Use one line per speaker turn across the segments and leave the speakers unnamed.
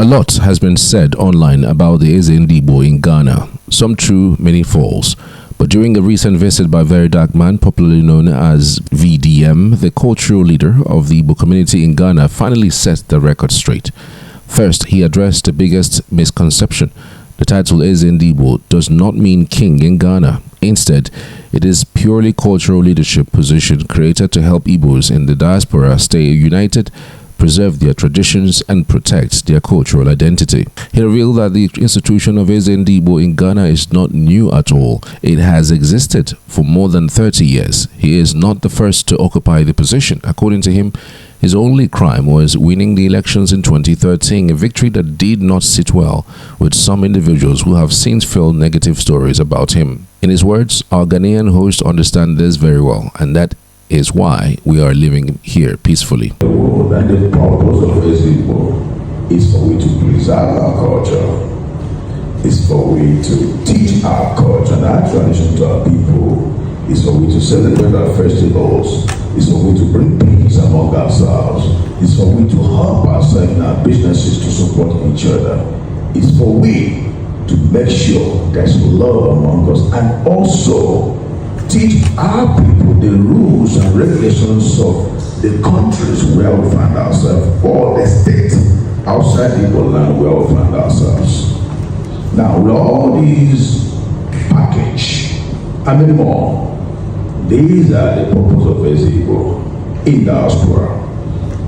A lot has been said online about the Eze Ndígbo in Ghana, some true, many false. But during a recent visit by Verydarkman, popularly known as VDM, the cultural leader of the Igbo community in Ghana finally set the record straight. First, he addressed the biggest misconception. The title Eze Ndígbo does not mean king in Ghana. Instead, it is purely cultural leadership position created to help Igbos in the diaspora stay united, preserve their traditions, and protect their cultural identity. He revealed that the institution of Eze Ndígbo in Ghana is not new at all. It has existed for more than 30 years. He is not the first to occupy the position. According to him, his only crime was winning the elections in 2013, a victory that did not sit well with some individuals who have since felt negative stories about him. In his words, our Ghanaian host understands this very well, and that is why we are living here peacefully.
The world and the purpose of Eze Ndígbo is for we to preserve our culture, is for we to teach our culture and our tradition to our people, is for we to celebrate our festivals, is for we to bring peace among ourselves, is for we to help ourselves in our businesses to support each other, is for we to make sure there's love among us, and also teach our people the rules and regulations of the countries where we find ourselves, or the state outside the land where we find ourselves. Now, with all these package and many more, these are the purpose of Eze Ndígbo in diaspora.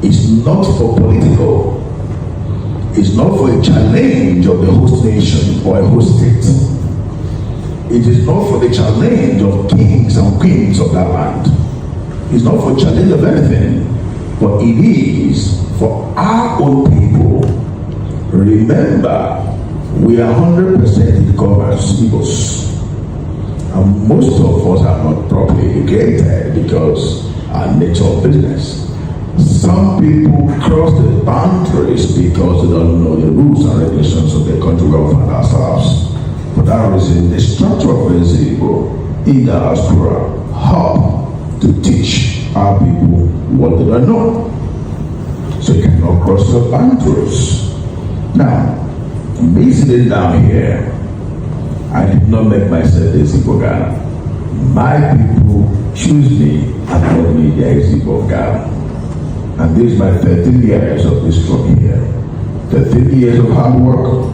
It's not for political, it's not for a challenge of the host nation or a host state. It is not for the challenge of kings and queens of that land. It's not for challenge of anything, but it is for our own people. Remember, we are 100% it covers Igbos. And most of us are not properly educated because our nature of business. Some people cross the boundaries because they don't know the rules and regulations of the country where we find ourselves. For that reason, the structure of Eze Ndígbo in diaspora help to teach our people what they don't know, so you cannot cross the boundaries. Now, me sitting down here, I did not make myself Eze Ndígbo Ghana. My people choose me and call me the Eze Ndígbo Ghana. And this is my 13 years of this throne here. 13 years of hard work,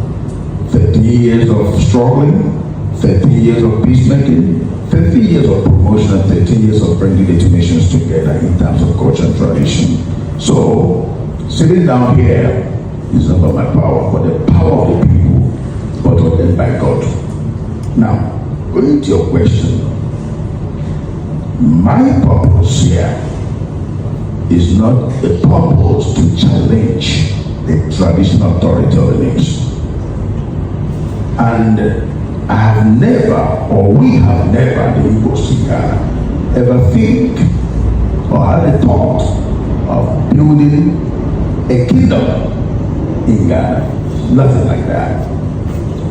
30 years of struggling, 30 years of peacemaking, 30 years of promotion, and 30 years of bringing the two nations together in terms of culture and tradition. So, sitting down here is not by my power, but the power of the people, but ordained by God. Now, going to your question, my purpose here is not a purpose to challenge the traditional authority of the nation. And I have never, or we have never, the Igbos in Ghana, ever think or had a thought of building a kingdom in Ghana. Nothing like that.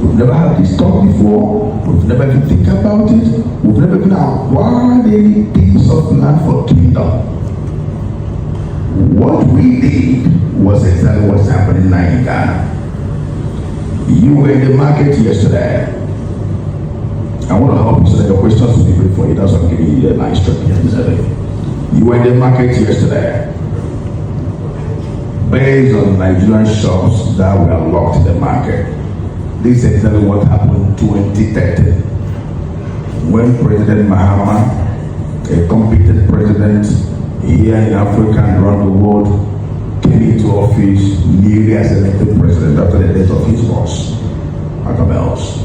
We've never had this thought before. We've never even think about it. We've never even acquired any piece of land for kingdom. What we did was exactly what's happening now in Ghana. You were in the market yesterday. I want to help you so that your questions will be brief for you. That's why I'm giving you the nice trip here today. You were in the market yesterday. Based on Nigerian shops that were locked in the market. This is exactly what happened in 2013. When President Mahama, a competent president here in Africa and around the world, came into office newly as elected president after the death of his boss, Agamels.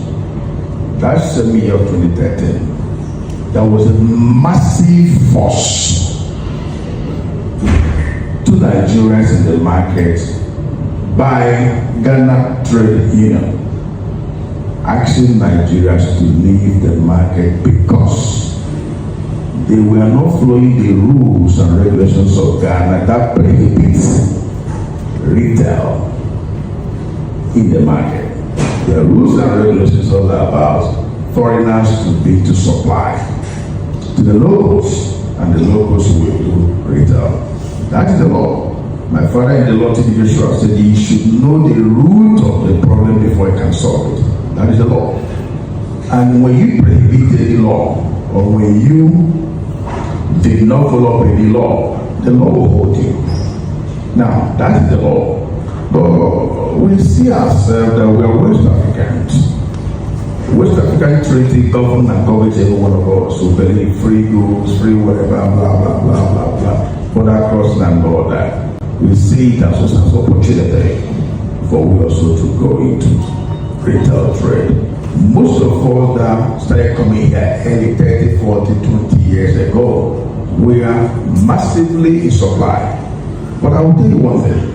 That same year of 2013, there was a massive force to Nigerians in the market by Ghana Trade Union, asking Nigerians to leave the market because they were not following the rules and regulations of Ghana that prohibits retail in the market. The rules and regulations are about foreigners to supply to the locals, and the locals will do retail. That is the law. My father in the Lord T.D. Joshua said he should know the root of the problem before he can solve it. That is the law. And when you prohibit any law, or when you did not follow up any law, the law will hold you. Now, that is the law. But we see ourselves that we are West Africans. West African treaty govern and governs every one of us. So believe free goods, free whatever, blah, blah, blah, blah, blah. Border crossing and all that. We see it as an opportunity for we also to go into retail trade. Most of us that started coming here early 30, 40, 20 years ago, we are massively in supply. But I will tell you one thing.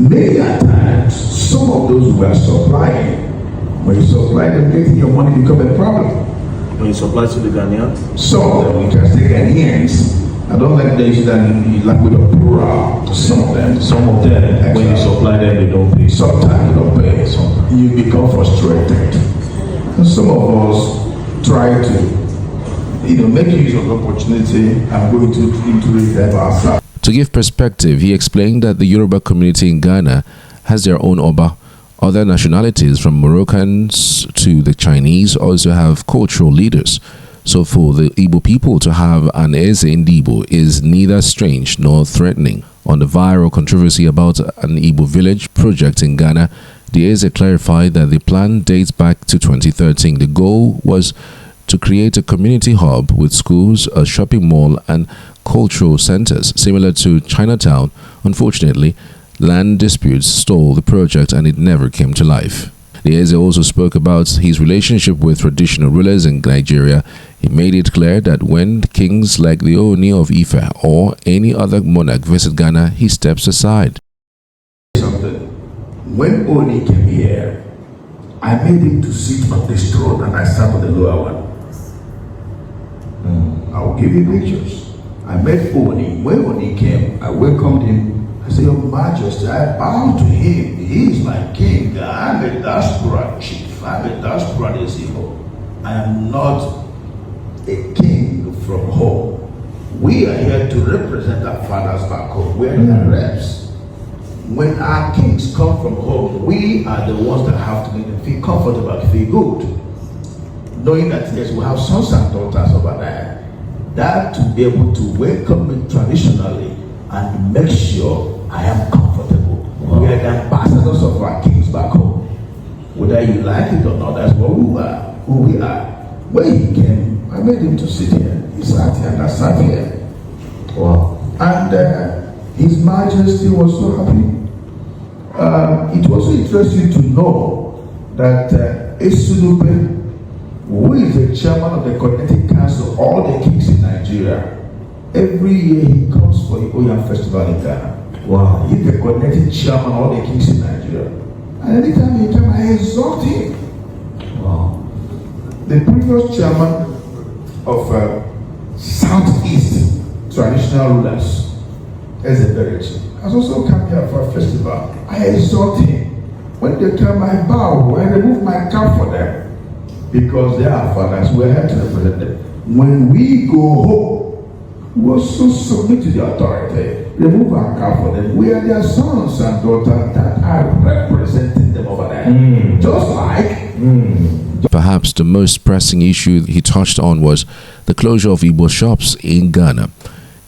Many times, some of those who are supplying, when you supply them, getting your money become a problem.
When you supply to the Ghanaians?
Some of them, we can say Ghanaians. I don't like the issue that you like with a plural. Some of them,
when you supply them, they don't pay.
Sometimes you don't pay. You become frustrated. And some of us try to, make use of the opportunity and go into it ourselves.
To give perspective, he explained that the Yoruba community in Ghana has their own Oba. Other nationalities, from Moroccans to the Chinese, also have cultural leaders. So for the Igbo people to have an Eze Ndígbo is neither strange nor threatening. On the viral controversy about an Igbo Village project in Ghana, the Eze clarified that the plan dates back to 2013. The goal was to create a community hub with schools, a shopping mall, and cultural centers similar to Chinatown. Unfortunately, land disputes stalled the project and it never came to life. The Eze also spoke about his relationship with traditional rulers in Nigeria. He made it clear that when kings like the Ooni of Ife or any other monarch visit Ghana, he steps aside.
When Ooni came here, I made him to sit on this throne and I sat on the lower one. I'll give you pictures. I met Ooni. When Ooni came, I welcomed him. I said, Your Majesty, I bow to him. He is my king. I'm a diaspora chief. I'm a diaspora Igbo. I am not a king from home. We are here to represent our fathers back home. We are their reps. When our kings come from home, we are the ones that have to make them feel comfortable and feel good. Knowing that yes, we have sons and daughters over there, that to be able to welcome me traditionally and make sure I am comfortable. Wow. We are the ambassadors of our kings back home. Whether you like it or not, that's what we are, who we are. When he came, I made him to sit here. He sat here and I sat here. Wow. And His Majesty was so happy. It was also interesting to know that Eze Ndígbo, who is the chairman of the Connecting Council of all the kings in Nigeria, every year he comes for the Oya Festival in Ghana. Wow. He's the connecting chairman of all the kings in Nigeria. And anytime he comes, I exhort him. Wow. The previous chairman of Southeast traditional rulers, Eze Ndígbo, has also come here for a festival. I exhort him. When they come, I bow. I remove my cap for them. Because they are fathers, we are here to represent them. When we go home, we also submit to the authority, remove our cap for them. We are their sons and daughters that are representing them over there. Just like.
Perhaps the most pressing issue he touched on was the closure of Igbo shops in Ghana.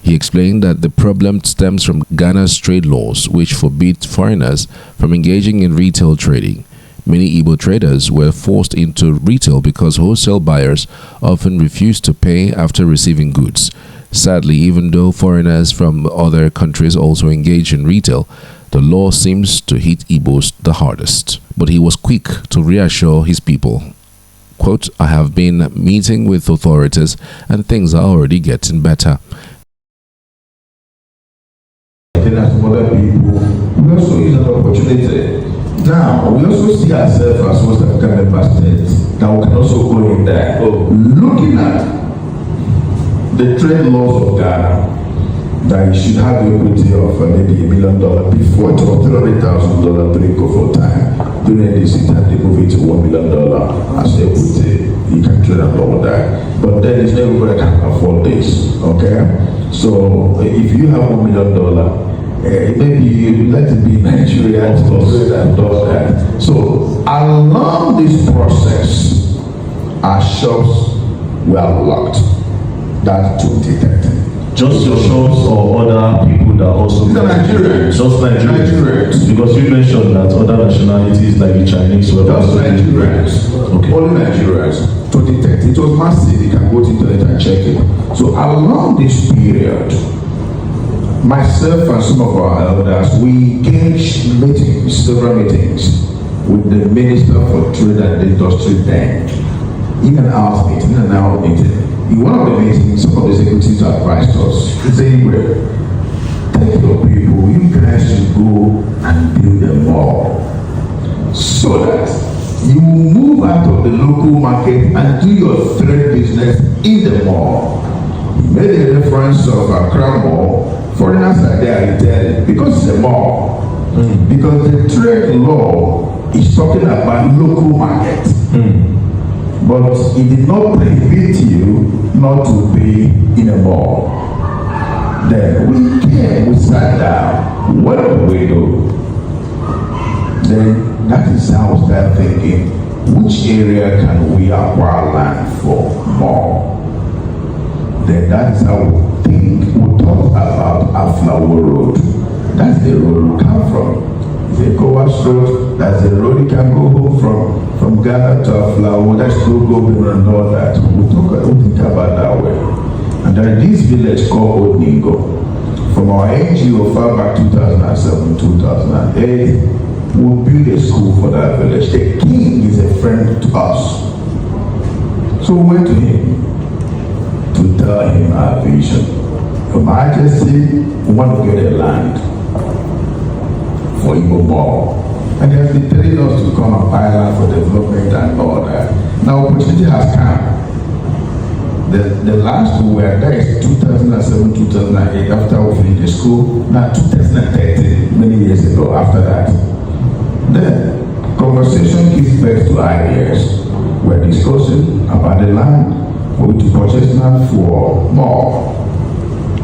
He explained that the problem stems from Ghana's trade laws, which forbid foreigners from engaging in retail trading. Many Igbo traders were forced into retail because wholesale buyers often refused to pay after receiving goods. Sadly, even though foreigners from other countries also engage in retail, the law seems to hit Igbos the hardest. But he was quick to reassure his people. Quote, I have been meeting with authorities and things are already getting better.
As other people, we also use that opportunity. Now, we also see ourselves as West African member states that we can also go in there. Looking at the trade laws of Ghana, that you should have the equity of maybe $1 million before it was $300,000 during COVID time. During this time, they move it to $1 million as equity. You can trade and all that. But then it's not everybody can afford this, okay? So if you have $1 million, maybe you let it be Nigeria that does that. So along this process, our shops were locked. That's 2013.
Just your shops or other people that also...
These are Nigerians.
Just Nigerians. Because you mentioned that other nationalities like the Chinese were...
Just Nigerians.
Okay.
Only Nigerians. 2013. It was massive. You can go to the internet and check it. So along this period, myself and some of our elders, we engaged meetings, several meetings, with the Minister for Trade and Industry then. In and out meeting. In one of the meetings, some of the executives advised us, they say, well, take your people, you guys should go and build a mall so that you move out of the local market and do your trade business in the mall. He made a reference of a Crown Mall. Foreigners are there retailing because it's a mall. Because the trade law is talking about local market. But it did not prohibit you not to be in a mall. Then we sat down, what do we do? Then that is how we started thinking, which area can we acquire land for more? Then that is how we thought about Aflawo Road. That's the road we come from. The Kowas Road, that's the road you can go home from Ghana to Aflawo. That's no go beyond all that. We think about that way. And there is this village called Oningo. From our NGO far back 2007, 2008, we built a school for that village. The king is a friend to us. So we went to him to tell him our vision. Your Majesty, we want to get a land for Igbo Mall. And they have been telling us to come and buy land for development and all that. Now opportunity has come. The last we were there is 2007, 2008, after we finished the school. Now 2013, many years ago after that. Then conversation gives birth to ideas. We're discussing about the land for which to purchase land for mall.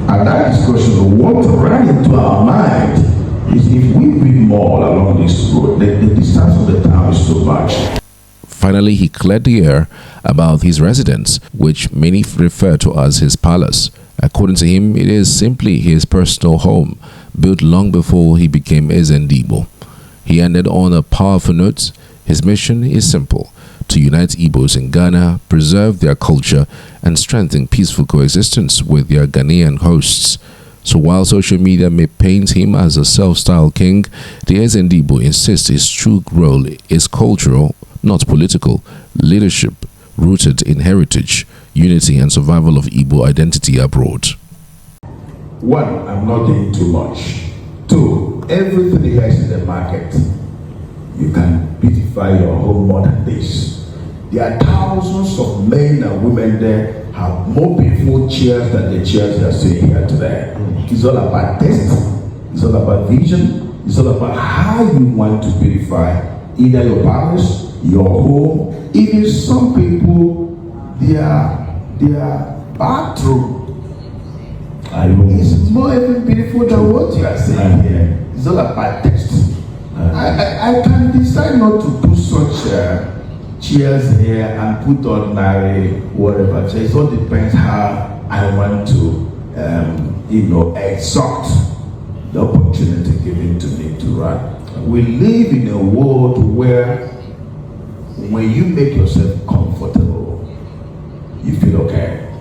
And that discussion, what ran into our mind is if we build mall along this road, the distance of the town is too much.
Finally, he cleared the air about his residence, which many refer to as his palace. According to him, it is simply his personal home, built long before he became Eze Ndígbo. He ended on a powerful note. His mission is simple: to unite Igbos in Ghana, preserve their culture, and strengthen peaceful coexistence with their Ghanaian hosts. So while social media may paint him as a self-styled king, the Eze Ndígbo insists his true role is cultural, not political, leadership rooted in heritage, unity, and survival of Igbo identity abroad.
One, I'm not doing too much. Two, everything here is in the market. You can beautify your home more than this. There are thousands of men and women there have more beautiful chairs than the chairs you are seeing here today. It's all about taste. It's all about vision. It's all about how you want to beautify either your palace, your home. Even some people, their bathroom is more even beautiful than what you are saying here. It's all about taste. I can decide not to put such chairs here and put ordinary whatever chairs. It all depends how I want to exalt the opportunity given to me to run. We live in a world where when you make yourself comfortable, you feel okay.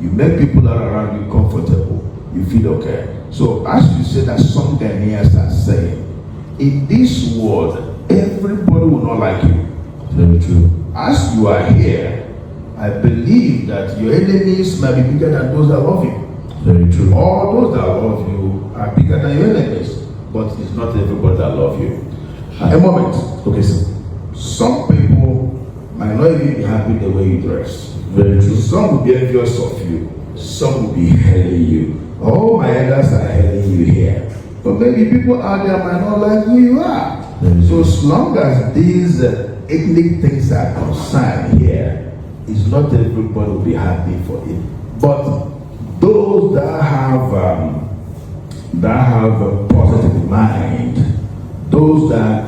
You make people that are around you comfortable, you feel okay. So as you say that some Ghanaians are saying, in this world, everybody will not like you.
Very true.
As you are here, I believe that your enemies might be bigger than those that love you.
Very true.
All those that love you are bigger than your enemies, but it's not everybody that love you. A moment.
Okay, sir.
Some people might not even be happy the way you dress.
Very true.
Some will be envious of you. Some will be hailing you. All my elders are hailing you here. But maybe people out there might not like who you are. So as long as these ethnic things are concerned here, it's not everybody will be happy for it. But those that have a positive mind, those that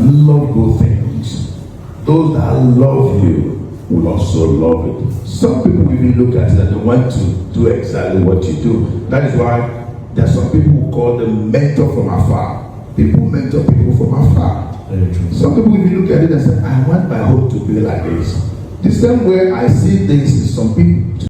love good things, those that love you will also love it. Some people will look at it and they want to do exactly what you do. That is why there are some people who call them mentor from afar. People mentor people from afar.
Very true.
Some people will look at it and say, I want my home to be like this. The same way I see this in some people.